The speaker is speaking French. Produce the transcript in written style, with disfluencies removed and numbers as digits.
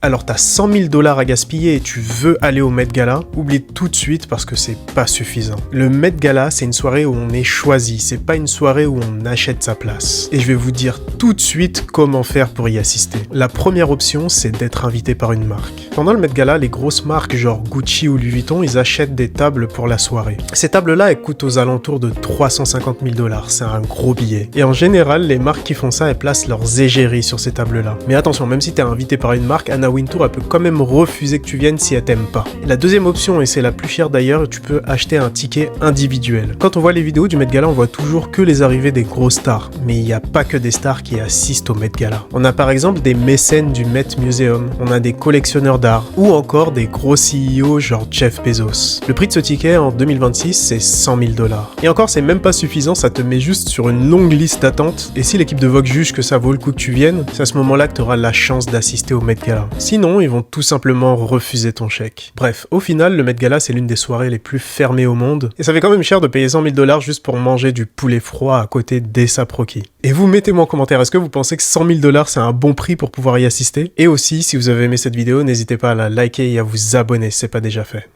Alors t'as 100 000 $ à gaspiller et tu veux aller au Met Gala, oublie tout de suite parce que c'est pas suffisant. Le Met Gala, c'est une soirée où on est choisi, c'est pas une soirée où on achète sa place. Et je vais vous dire tout de suite comment faire pour y assister. La première option, c'est d'être invité par une marque. Pendant le Met Gala, les grosses marques genre Gucci ou Louis Vuitton, ils achètent des tables pour la soirée. Ces tables-là, elles coûtent aux alentours de 350 000 $, c'est un gros billet. Et en général, les marques qui font ça, elles placent leurs égéries sur ces tables-là. Mais attention, même si t'es invité par une marque, Anna Wintour, elle peut quand même refuser que tu viennes si elle t'aime pas. La deuxième option, et c'est la plus chère d'ailleurs, tu peux acheter un ticket individuel. Quand on voit les vidéos du Met Gala, on voit toujours que les arrivées des grosses stars. Mais il n'y a pas que des stars qui assistent au Met Gala. On a par exemple des mécènes du Met Museum, on a des collectionneurs d'art, ou encore des gros CEO genre Jeff Bezos. Le prix de ce ticket en 2026, c'est 100 000 $. Et encore, c'est même pas suffisant, ça te met juste sur une longue liste d'attente, et si l'équipe de Vogue juge que ça vaut le coup que tu viennes, c'est à ce moment-là que tu auras la chance d'assister au Met Gala. Sinon, ils vont tout simplement refuser ton chèque. Bref, au final, le Met Gala, c'est l'une des soirées les plus fermées au monde, et ça fait quand même cher de payer 100 000 $ juste pour manger du poulet froid à côté d'A$AP Rocky. Et vous, mettez-moi en commentaire, est-ce que vous pensez que 100 000 $ c'est un bon prix pour pouvoir y assister? Et aussi, si vous avez aimé cette vidéo, n'hésitez pas à la liker et à vous abonner si c'est pas déjà fait.